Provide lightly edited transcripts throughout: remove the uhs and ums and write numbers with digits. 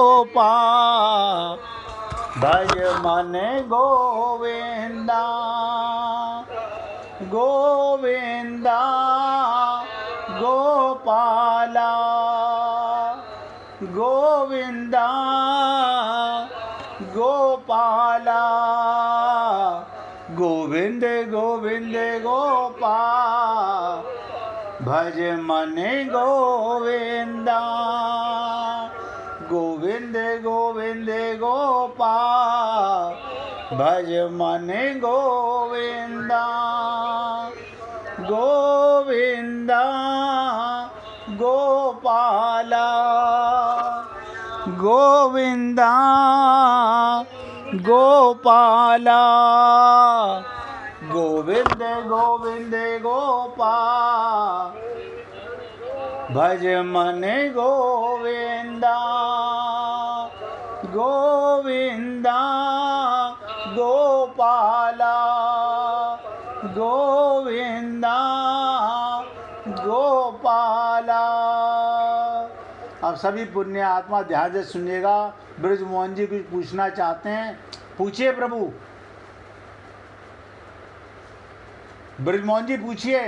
गोपा भज मन गोविंदा गोविंदा गोपाला गोविंदा गोपाला गोविंद गोविंद गोपाल भज मन गोविंदा गोविंद गोविंद गोपाल भज मन गोविंदा गोविंदा गोपाला गोविंदा गोपाला गोविंद गोविंद गोपाल भज मन गोविंदा गोविंदा गोपाला गोविंदा गोपाला। अब सभी पुण्य आत्मा ध्यान से सुनिएगा। ब्रजमोहन जी कुछ पूछना चाहते हैं, पूछिए प्रभु। ब्रजमोहन जी पूछिए।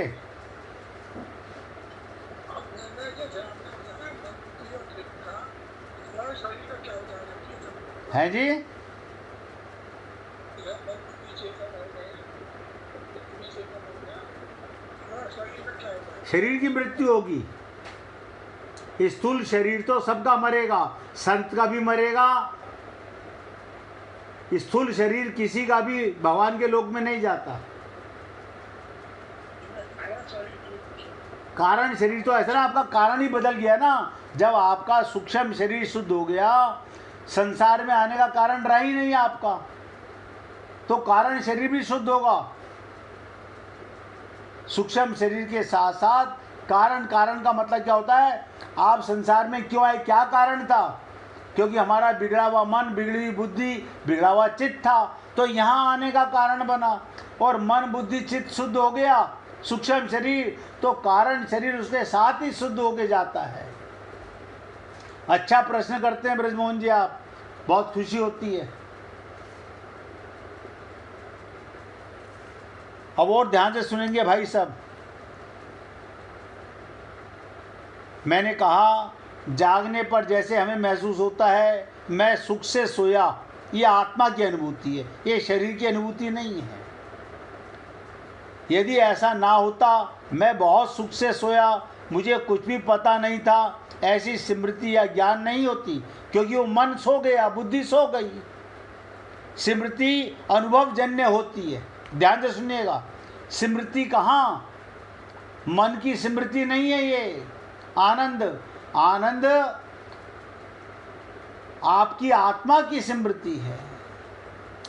हैं जी? शरीर की मृत्यु होगी। स्थूल शरीर तो सबका मरेगा, संत का भी मरेगा। स्थूल शरीर किसी का भी भगवान के लोक में नहीं जाता। कारण शरीर तो ऐसा ना, आपका कारण ही बदल गया ना। जब आपका सूक्ष्म शरीर शुद्ध हो गया, संसार में आने का कारण रहा ही नहीं आपका, तो कारण शरीर भी शुद्ध होगा। सूक्ष्म शरीर के साथ साथ कारण, कारण का मतलब क्या होता है? आप संसार में क्यों आए, क्या कारण था? क्योंकि हमारा बिगड़ा हुआ मन, बिगड़ी हुई बुद्धि, बिगड़ा हुआ चित्त था, तो यहाँ आने का कारण बना। और मन बुद्धि चित्त शुद्ध हो गया, सूक्ष्म शरीर, तो कारण शरीर उसके साथ ही शुद्ध होके जाता है। अच्छा प्रश्न करते हैं ब्रजमोहन जी आप, बहुत खुशी होती है। अब और ध्यान से सुनेंगे भाई सब। मैंने कहा जागने पर जैसे हमें महसूस होता है मैं सुख से सोया, ये आत्मा की अनुभूति है, ये शरीर की अनुभूति नहीं है। यदि ऐसा ना होता, मैं बहुत सुख से सोया, मुझे कुछ भी पता नहीं था, ऐसी स्मृति या ज्ञान नहीं होती, क्योंकि वो मन सो गया, बुद्धि सो गई। स्मृति अनुभवजन्य होती है। ध्यान से सुनिएगा, स्मृति कहाँ? मन की स्मृति नहीं है ये। आनंद, आनंद आपकी आत्मा की स्मृति है,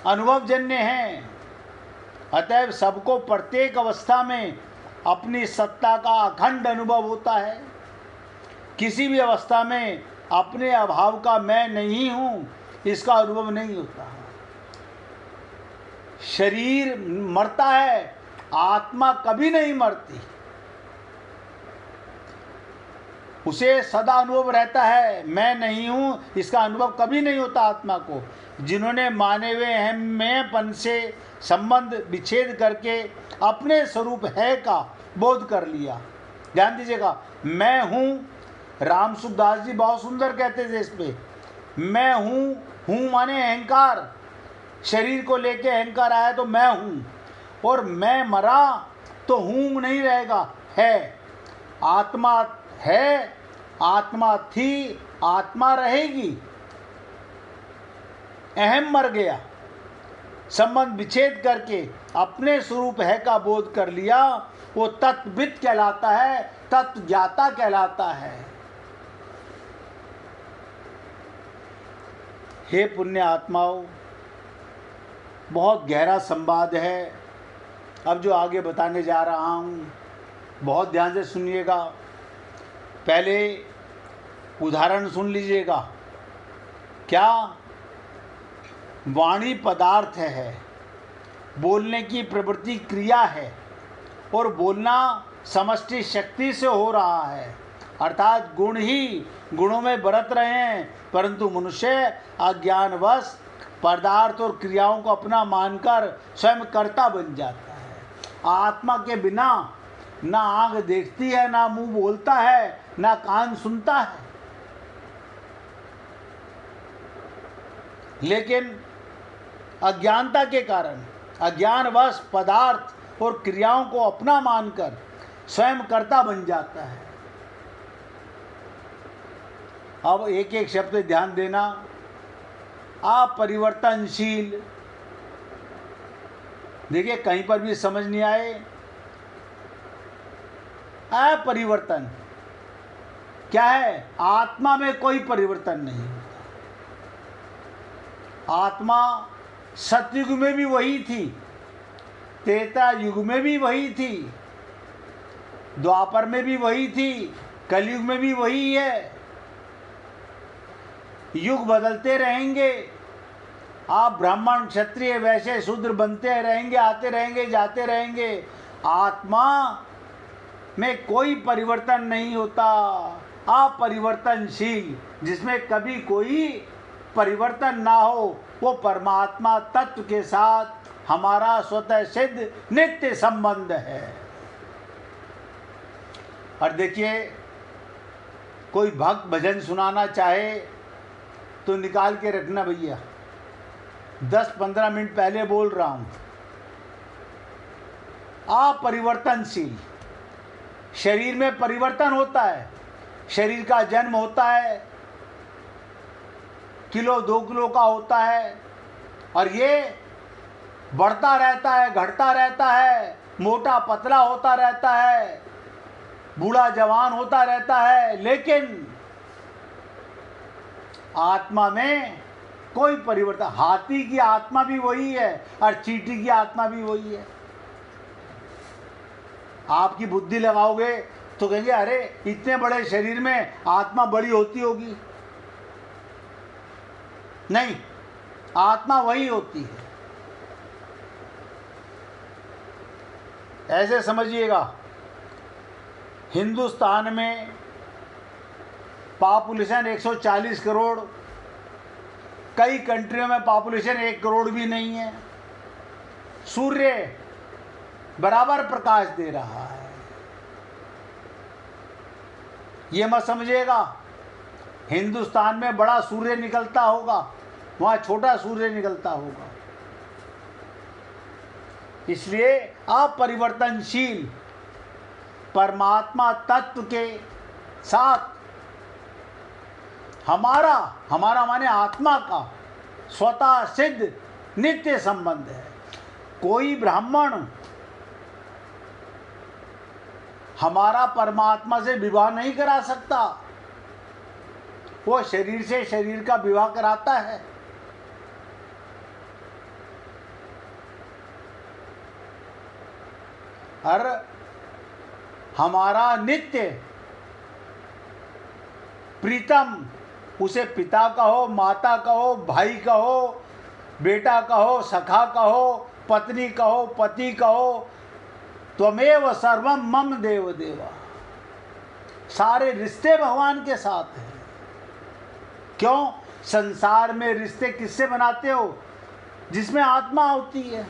अनुभवजन्य है। अतएव सबको प्रत्येक अवस्था में अपनी सत्ता का अखंड अनुभव होता है। किसी भी अवस्था में अपने अभाव का मैं नहीं हूँ, इसका अनुभव नहीं होता। शरीर मरता है, आत्मा कभी नहीं मरती, उसे सदा अनुभव रहता है। मैं नहीं हूँ, इसका अनुभव कभी नहीं होता आत्मा को। जिन्होंने माने हुए हैं मैंपन से संबंध विच्छेद करके अपने स्वरूप है का बोध कर लिया। ध्यान दीजिएगा, मैं हूँ, राम सुखदास जी बहुत सुंदर कहते थे इस पे। मैं हूँ, हूँ माने अहंकार, शरीर को लेके अहंकार आया तो मैं हूँ, और मैं मरा तो हूँ नहीं रहेगा, है। आत्मा है, आत्मा थी, आत्मा रहेगी। अहम मर गया, संबंध विच्छेद करके अपने स्वरूप है का बोध कर लिया, वो तत्विद कहलाता है, तत्व ज्ञाता कहलाता है। हे पुण्य आत्माओं, बहुत गहरा संवाद है। अब जो आगे बताने जा रहा हूँ, बहुत ध्यान से सुनिएगा। पहले उदाहरण सुन लीजिएगा। क्या? वाणी पदार्थ है, बोलने की प्रवृत्ति क्रिया है, और बोलना समष्टि शक्ति से हो रहा है। अर्थात गुण ही गुणों में बरत रहे हैं, परंतु मनुष्य अज्ञानवश पदार्थ और क्रियाओं को अपना मानकर स्वयं कर्ता बन जाता है। आत्मा के बिना ना आँख देखती है, ना मुंह बोलता है, ना कान सुनता है, लेकिन अज्ञानता के कारण अज्ञानवश पदार्थ और क्रियाओं को अपना मानकर स्वयं कर्ता बन जाता है। अब एक एक शब्द ध्यान देना। अपरिवर्तनशील, देखिए कहीं पर भी समझ नहीं आए। अपरिवर्तन क्या है? आत्मा में कोई परिवर्तन नहीं होता। आत्मा सतयुग में भी वही थी, त्रेता युग में भी वही थी, द्वापर में भी वही थी, कलयुग में भी वही है। युग बदलते रहेंगे, आप ब्राह्मण क्षत्रिय वैश्य शूद्र बनते रहेंगे, आते रहेंगे, जाते रहेंगे। आत्मा में कोई परिवर्तन नहीं होता। अपरिवर्तनशील, जिसमें कभी कोई परिवर्तन ना हो, वो परमात्मा तत्व के साथ हमारा स्वतः सिद्ध नित्य संबंध है। और देखिए, कोई भक्त भजन सुनाना चाहे तो निकाल के रखना भैया, 10-15 मिनट पहले बोल रहा हूं। अपरिवर्तनशील, शरीर में परिवर्तन होता है, शरीर का जन्म होता है, किलो 2 किलो का होता है, और ये बढ़ता रहता है, घटता रहता है, मोटा पतला होता रहता है, बूढ़ा जवान होता रहता है, लेकिन आत्मा में कोई परिवर्तन। हाथी की आत्मा भी वही है और चींटी की आत्मा भी वही है। आपकी बुद्धि लगाओगे तो कहेंगे अरे इतने बड़े शरीर में आत्मा बड़ी होती होगी। नहीं, आत्मा वही होती है। ऐसे समझिएगा, हिंदुस्तान में पॉपुलेशन 140 करोड़, कई कंट्रियों में पॉपुलेशन 1 करोड़ भी नहीं है। सूर्य बराबर प्रकाश दे रहा है। ये मत समझिएगा हिंदुस्तान में बड़ा सूर्य निकलता होगा, वहाँ छोटा सूर्य निकलता होगा। इसलिए अपरिवर्तनशील परमात्मा तत्व के साथ हमारा माने आत्मा का स्वतः सिद्ध नित्य संबंध है। कोई ब्राह्मण हमारा परमात्मा से विवाह नहीं करा सकता, वो शरीर से शरीर का विवाह कराता है। और हमारा नित्य प्रीतम, उसे पिता कहो, माता कहो, भाई कहो, बेटा कहो, सखा कहो, पत्नी कहो, पति कहो, त्वमेव सर्वम मम देव देवा। सारे रिश्ते भगवान के साथ हैं। क्यों? संसार में रिश्ते किससे बनाते हो? जिसमें आत्मा होती है।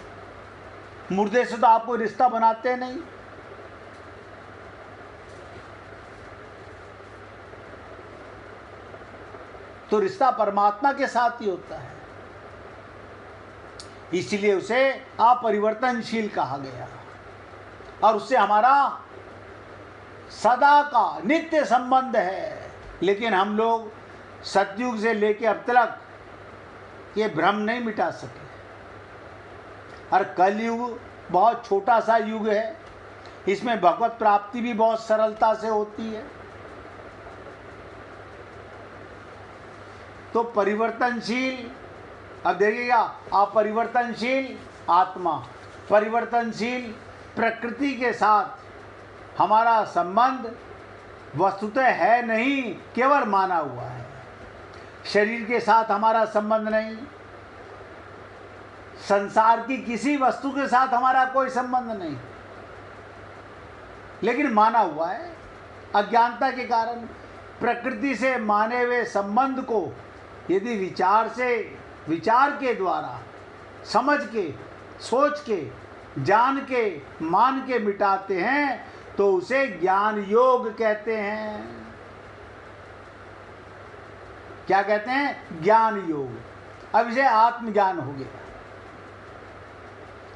मुर्दे से तो आपको रिश्ता बनाते नहीं। तो रिश्ता परमात्मा के साथ ही होता है, इसलिए उसे अपरिवर्तनशील कहा गया। और उससे हमारा सदा का नित्य संबंध है। लेकिन हम लोग सतयुग से लेकर अब तक ये भ्रम नहीं मिटा सके। और कलयुग बहुत छोटा सा युग है, इसमें भगवत प्राप्ति भी बहुत सरलता से होती है। तो परिवर्तनशील, अब देखिएगा, अपरिवर्तनशील आत्मा, परिवर्तनशील प्रकृति के साथ हमारा संबंध वस्तुतः है नहीं, केवल माना हुआ है। शरीर के साथ हमारा संबंध नहीं, संसार की किसी वस्तु के साथ हमारा कोई संबंध नहीं, लेकिन माना हुआ है। अज्ञानता के कारण प्रकृति से माने हुए संबंध को यदि विचार के द्वारा समझ के, सोच के, जान के, मान के मिटाते हैं तो उसे ज्ञान योग कहते हैं। क्या कहते हैं? ज्ञान योग। अब इसे आत्मज्ञान हो गया।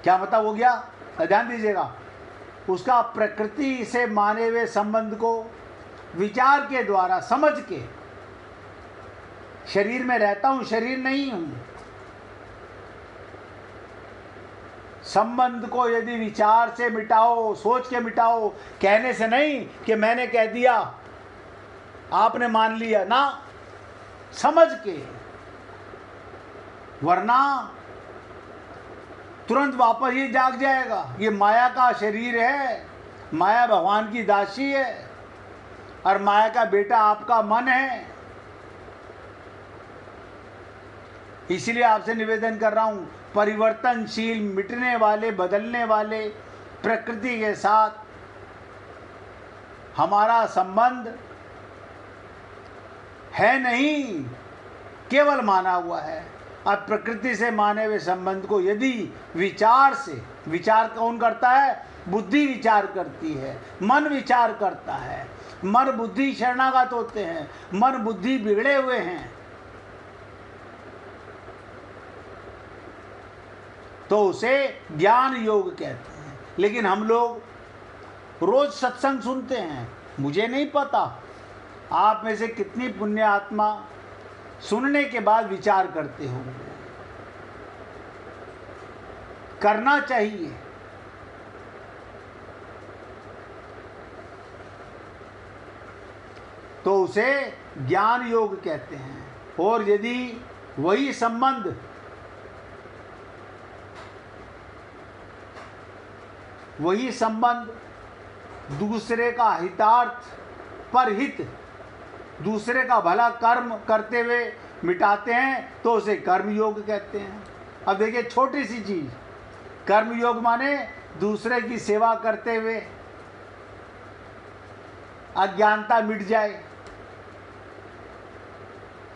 क्या मतलब हो गया? ध्यान दीजिएगा। उसका प्रकृति से माने हुए संबंध को विचार के द्वारा समझ के, शरीर में रहता हूं, शरीर नहीं हूं, संबंध को यदि विचार से मिटाओ, सोच के मिटाओ, कहने से नहीं कि मैंने कह दिया आपने मान लिया ना, समझ के, वरना तुरंत वापस ये जाग जाएगा। ये माया का शरीर है, माया भगवान की दासी है और माया का बेटा आपका मन है। इसलिए आपसे निवेदन कर रहा हूं, परिवर्तनशील, मिटने वाले, बदलने वाले प्रकृति के साथ हमारा संबंध है नहीं, केवल माना हुआ है। अब प्रकृति से माने हुए संबंध को यदि विचार से, विचार कौन करता है? बुद्धि विचार करती है, मन विचार करता है। मन बुद्धि शरणागत होते हैं, मन बुद्धि बिगड़े हुए हैं, तो उसे ज्ञान योग कहते हैं। लेकिन हम लोग रोज सत्संग सुनते हैं, मुझे नहीं पता आप में से कितनी पुण्य आत्मा सुनने के बाद विचार करते होंगे। करना चाहिए। तो उसे ज्ञान योग कहते हैं। और यदि वही संबंध दूसरे का हितार्थ, परहित, दूसरे का भला कर्म करते हुए मिटाते हैं तो उसे कर्म योग कहते हैं। अब देखिए, छोटी सी चीज, कर्म योग माने दूसरे की सेवा करते हुए अज्ञानता मिट जाए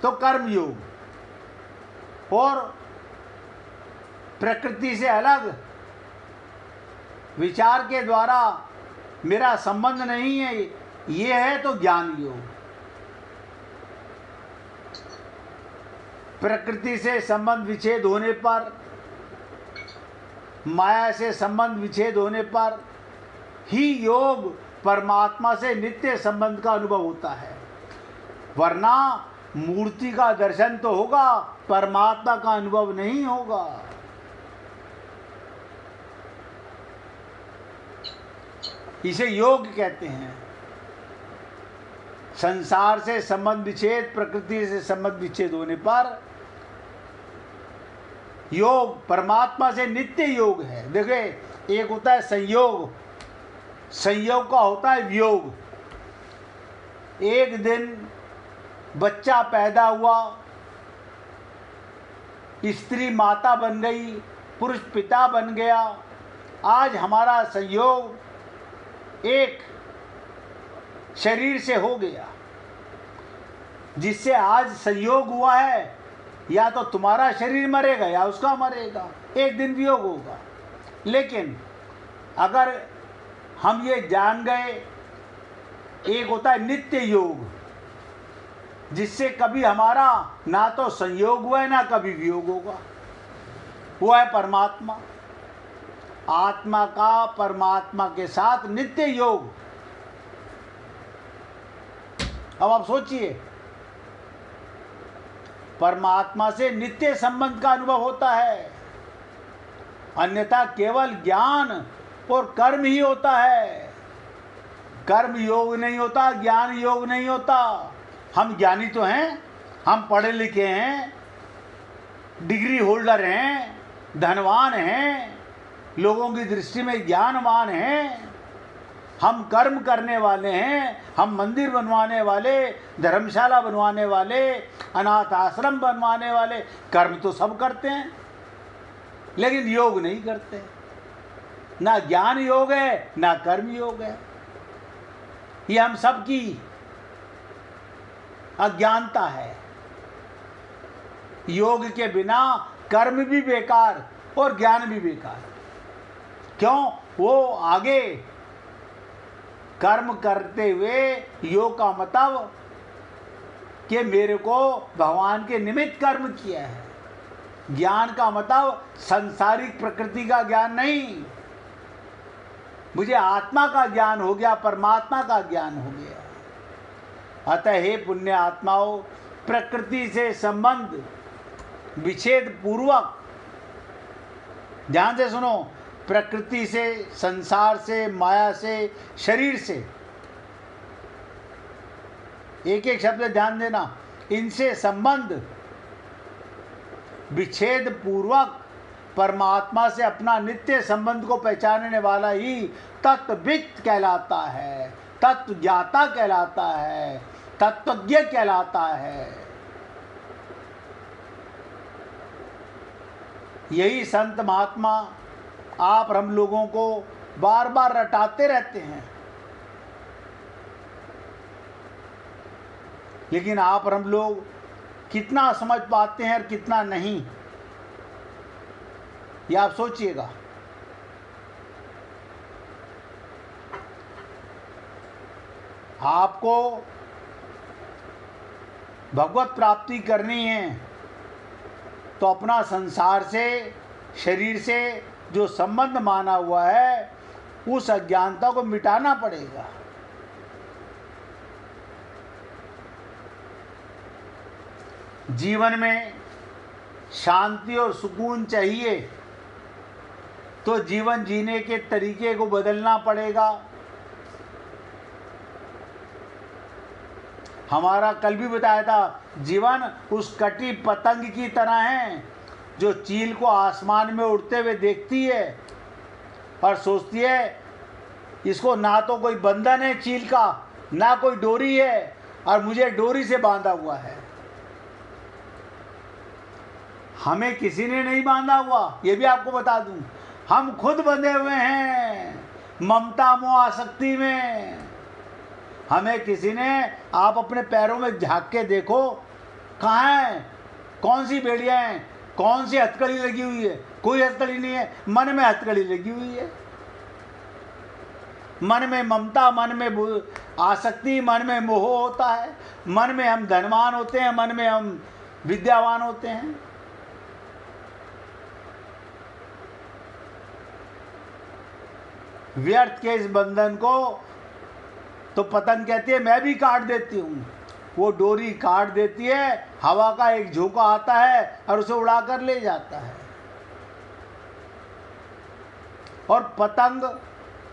तो कर्म योग। और प्रकृति से अलग विचार के द्वारा मेरा संबंध नहीं है, ये है तो ज्ञान योग। प्रकृति से संबंध विच्छेद होने पर, माया से संबंध विच्छेद होने पर ही योग परमात्मा से नित्य संबंध का अनुभव होता है। वरना मूर्ति का दर्शन तो होगा, परमात्मा का अनुभव नहीं होगा। इसे योग कहते हैं। संसार से संबंध विच्छेद, प्रकृति से संबंध विच्छेद होने पर योग परमात्मा से नित्य योग है। देखिए, एक होता है संयोग, संयोग का होता है वियोग। एक दिन बच्चा पैदा हुआ, स्त्री माता बन गई, पुरुष पिता बन गया। आज हमारा संयोग एक शरीर से हो गया, जिससे आज संयोग हुआ है। या तो तुम्हारा शरीर मरेगा या उसका मरेगा, एक दिन वियोग होगा। लेकिन अगर हम ये जान गए, एक होता है नित्य योग, जिससे कभी हमारा ना तो संयोग हुआ है ना कभी वियोग होगा, वो है परमात्मा। आत्मा का परमात्मा के साथ नित्य योग। अब आप सोचिए, परमात्मा से नित्य संबंध का अनुभव होता है, अन्यथा केवल ज्ञान और कर्म ही होता है। कर्म योग नहीं होता, ज्ञान योग नहीं होता। हम ज्ञानी तो हैं, हम पढ़े लिखे हैं, डिग्री होल्डर हैं, धनवान हैं, लोगों की दृष्टि में ज्ञानवान हैं। हम कर्म करने वाले हैं, हम मंदिर बनवाने वाले, धर्मशाला बनवाने वाले, अनाथ आश्रम बनवाने वाले। कर्म तो सब करते हैं, लेकिन योग नहीं करते। ना ज्ञान योग है ना कर्म योग है। ये हम सब की अज्ञानता है। योग के बिना कर्म भी बेकार और ज्ञान भी बेकार। क्यों? वो आगे कर्म करते हुए योग का मतलब कि मेरे को भगवान के निमित्त कर्म किया है। ज्ञान का मतलब संसारिक प्रकृति का ज्ञान नहीं, मुझे आत्मा का ज्ञान हो गया, परमात्मा का ज्ञान हो गया। अतः हे पुण्य आत्माओं, प्रकृति से संबंध विच्छेद पूर्वक, ध्यान से सुनो, प्रकृति से, संसार से, माया से, शरीर से, एक एक शब्द ध्यान देना, इनसे संबंध विच्छेद पूर्वक परमात्मा से अपना नित्य संबंध को पहचानने वाला ही तत्वविद कहलाता है, तत्व ज्ञाता कहलाता है, तत्वज्ञ कहलाता है। यही संत महात्मा आप और हम लोगों को बार बार रटाते रहते हैं, लेकिन आप और हम लोग कितना समझ पाते हैं और कितना नहीं, ये आप सोचिएगा। आपको भगवत प्राप्ति करनी है तो अपना संसार से, शरीर से जो संबंध माना हुआ है, उस अज्ञानता को मिटाना पड़ेगा। जीवन में शांति और सुकून चाहिए तो जीवन जीने के तरीके को बदलना पड़ेगा। हमारा कल भी बताया था, जीवन उस कटी पतंग की तरह है जो चील को आसमान में उड़ते हुए देखती है और सोचती है इसको ना तो कोई बंधन है चील का, ना कोई डोरी है, और मुझे डोरी से बांधा हुआ है। हमें किसी ने नहीं बांधा हुआ, ये भी आपको बता दूं, हम खुद बंधे हुए हैं ममता मोह आसक्ति में। हमें किसी ने, आप अपने पैरों में झांक के देखो, कहाँ है, कौन सी बेड़ियाँ हैं, कौन सी हथकड़ी लगी हुई है? कोई हथकड़ी नहीं है, मन में हथकड़ी लगी हुई है। मन में ममता, मन में आसक्ति, मन में मोह होता है। मन में हम धनवान होते हैं, मन में हम विद्यावान होते हैं। व्यर्थ के इस बंधन को तो पतंग कहती है मैं भी काट देती हूँ। वो डोरी काट देती है, हवा का एक झोंका आता है और उसे उड़ा कर ले जाता है। और पतंग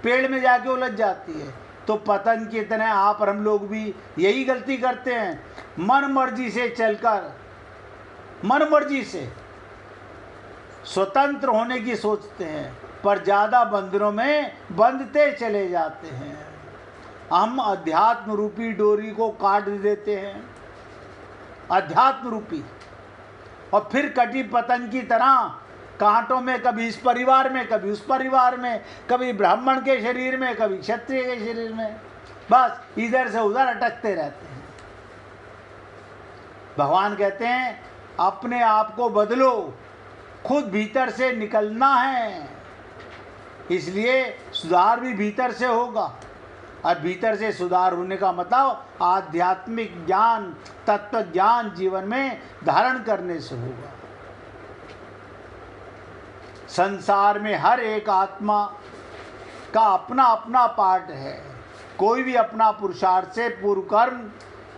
पेड़ में जाके उलझ जाती है। तो पतंग की तरह आप और हम लोग भी यही गलती करते हैं, मन मर्जी से चलकर, मन मर्जी से स्वतंत्र होने की सोचते हैं, पर ज़्यादा बंधनों में बंधते चले जाते हैं। हम अध्यात्म रूपी डोरी को काट देते हैं, अध्यात्म रूपी, और फिर कटी पतंग की तरह कांटों में, कभी इस परिवार में, कभी उस परिवार में, कभी ब्राह्मण के शरीर में, कभी क्षत्रिय के शरीर में, बस इधर से उधर अटकते रहते हैं। भगवान कहते हैं अपने आप को बदलो, खुद भीतर से निकलना है। इसलिए सुधार भी भीतर से होगा, और भीतर से सुधार होने का मतलब आध्यात्मिक ज्ञान, तत्व ज्ञान जीवन में धारण करने से होगा। संसार में हर एक आत्मा का अपना अपना पार्ट है। कोई भी अपना पुरुषार्थ से पूर्व कर्म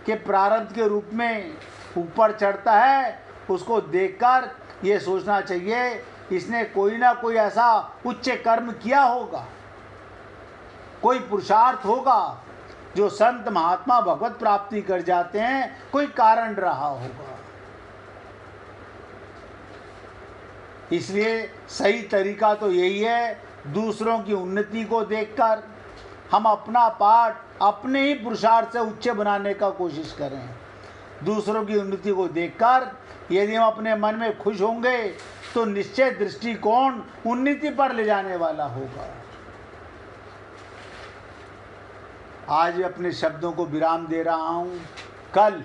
के प्रारब्ध के रूप में ऊपर चढ़ता है, उसको देखकर ये सोचना चाहिए इसने कोई ना कोई ऐसा उच्च कर्म किया होगा, कोई पुरुषार्थ होगा जो संत महात्मा भगवत प्राप्ति कर जाते हैं, कोई कारण रहा होगा। इसलिए सही तरीका तो यही है, दूसरों की उन्नति को देखकर हम अपना पाठ अपने ही पुरुषार्थ से उच्च बनाने का कोशिश करें। दूसरों की उन्नति को देखकर यदि हम अपने मन में खुश होंगे तो निश्चय दृष्टिकोण उन्नति पर ले जाने वाला होगा। आज अपने शब्दों को विराम दे रहा हूँ। कल,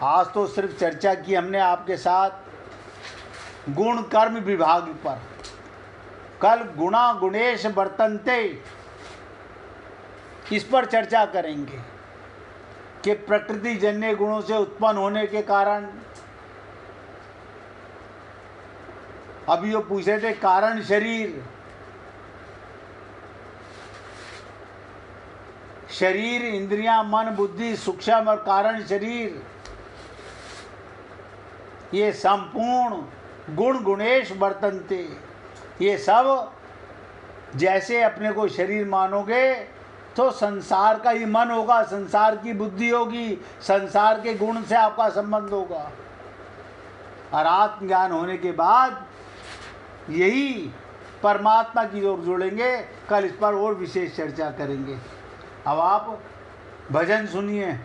आज तो सिर्फ चर्चा की हमने आपके साथ गुण कर्म विभाग पर। कल गुणा गुणेश वर्तन्ते, इस पर चर्चा करेंगे कि प्रकृति जन्य गुणों से उत्पन्न होने के कारण, अभी वो पूछे थे कारण शरीर, शरीर इंद्रियां मन बुद्धि सूक्ष्म और कारण शरीर, ये संपूर्ण गुण गुणेश वर्तन्ते, ये सब जैसे अपने को शरीर मानोगे तो संसार का ही मन होगा, संसार की बुद्धि होगी, संसार के गुण से आपका संबंध होगा। और आत्मज्ञान होने के बाद यही परमात्मा की ओर जोड़ेंगे। कल इस पर और विशेष चर्चा करेंगे। अब आप भजन सुनिए।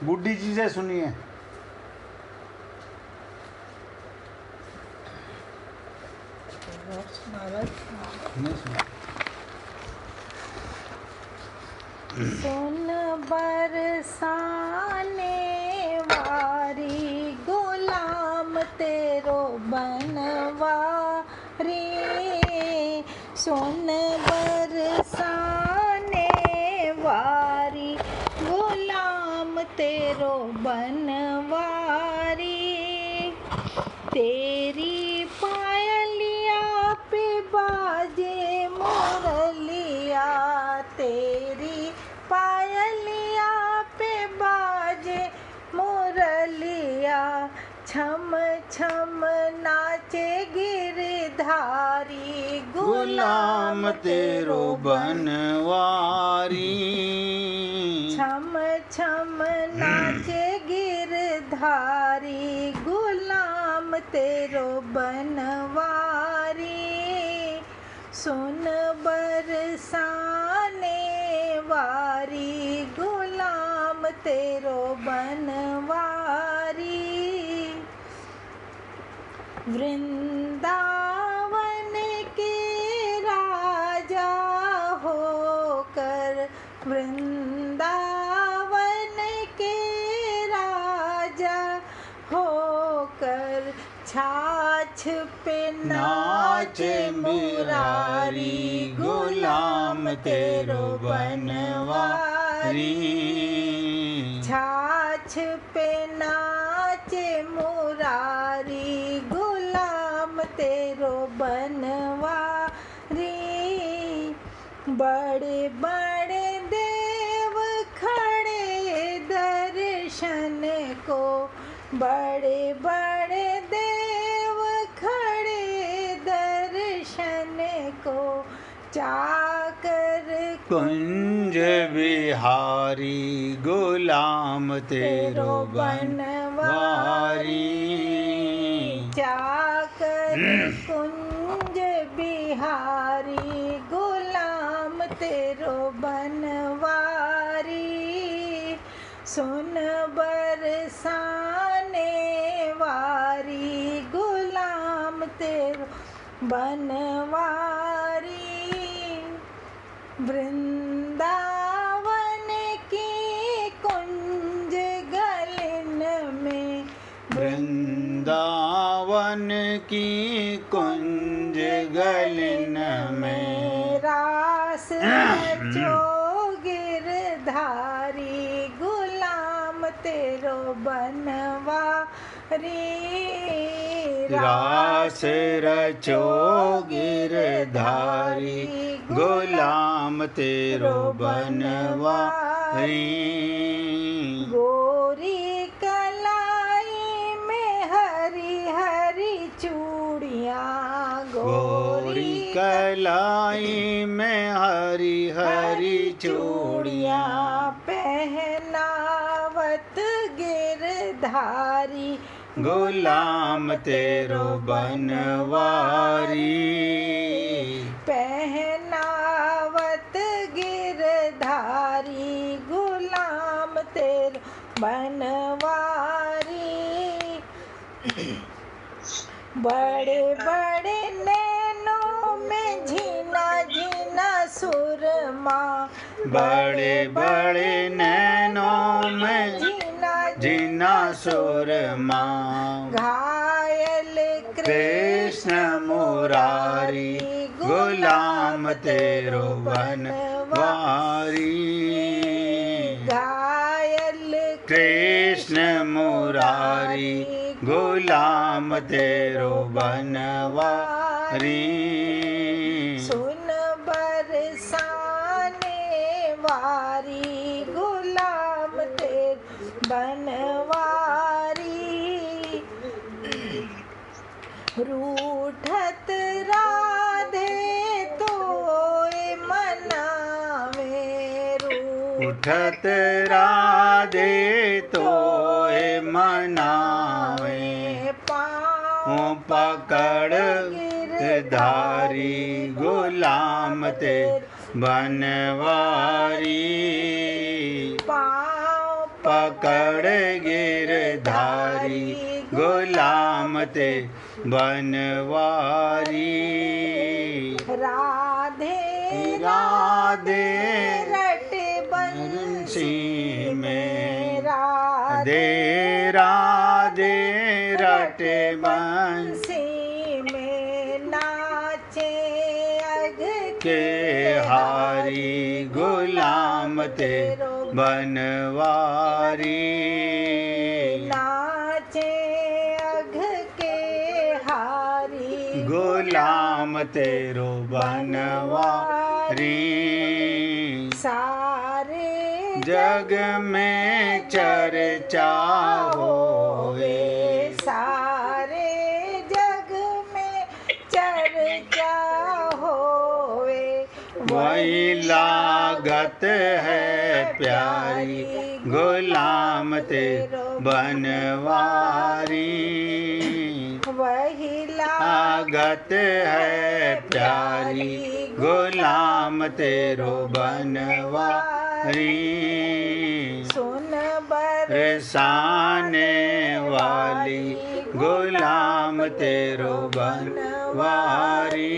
बुड्ढी जी से सुनिए। सुन बरसाने वारी गुलाम तेरो बनवारी, सुन बरसाने वारी गुलाम तेरो बनवारी, तेरी पायलिया पे बाजे मुरलिया, तेरी पायलिया पे बाजे मुरलिया, छम छम नाचे गिरधारी गुलाम तेरो बनवारी, छम छम नाचे गिरधारी गुलाम तेरो बनवारी, सुन बरसाने वारी गुलाम तेरो बनवारी, वृंदावन के राजा होकर, वृंदावन के राजा होकर, छाछ पे नाचे मुरारी गुलाम तेरो बनवारी, छाछ पे नाचे मुरारी गुलाम तेरो बनवारी, बड़े बड़े देव खड़े दर्शन को, बड़े बड़े देव खड़े दर्शन को, चाकर कुंज बिहारी गुलाम तेरो बनवारी, चाकर कुंज बिहारी गुलाम तेरो बनवारी, सुन बरसाने वारी गुलाम तेरो बनवारी, वृंदावन की कुंज गलन में, वृंदावन की कुंज गलन में, रास रचो गिरधारी गुलाम तेरो बनवारी, रास रचो गिरधारी गुलाम तेरो बनवारी, गोरी कलाई में हरी हरी चूड़ियाँ, गोरी कलाई में हरी हरी चूड़ियाँ, पहनावत गिरधारी गुलाम तेरो बनवारी, पहनावत गिरधारी गुलाम तेरो बनवारी, बड़े बड़े नैनों में झीना झीना सुरमा, बड़े बड़े नैनों में झीना जीना सुरमा, घायल कृष्ण मुरारी गुलाम तेरो बनवारी। घायल कृष्ण मुरारी गुलाम तेरो बनवारी। सुन बरसाने वारी गुलाम तेरे बनवारी। रूठत राधे तोय मनावे, उठत राधे तोय मनावे, पाँव पकड़ गिरधारी गुलाम ते बनवारी। पाँव पकड़ गिरधारी गुलाम ते बनवारी। राधे राधे रट बंसी में, राधे राधे रटे बंसी बंसी में नाचे अग के हारी गुलाम ते बनवारी। नाचे अघ के हारी गुलाम तेरो बनवारी। सारे जग में चर्चा होवे, सारे जग में चर्चा होवे, वही लागत है प्यारी गुलाम तेरो बनवारी। वही लागत है प्यारी गुलाम तेरो बनवारी। सुन बरसाने वाली गुलाम तेरो बनवारी।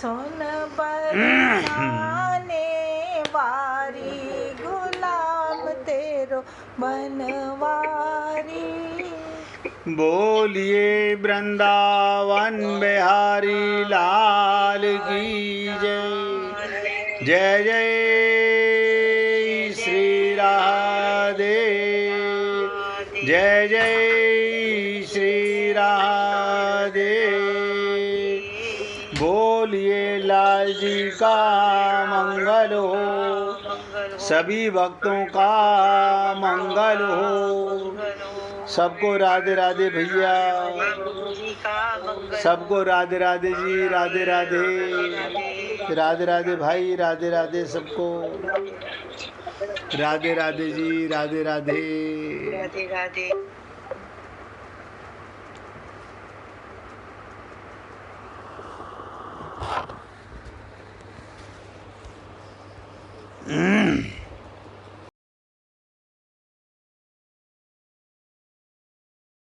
सुन बरसाने वारी गुलाम तेरो बनवारी। बोलिए वृंदावन बिहारी लाल की जय। जय जय श्री राधे, जय जय श्री राधे। बोलिए लाल जी का मंगल हो, सभी भक्तों का मंगल हो। सबको राधे राधे भैया, सबको राधे राधे जी, राधे राधे, राधे राधे भाई, राधे राधे सबको, राधे राधे जी, राधे राधे, राधे राधे।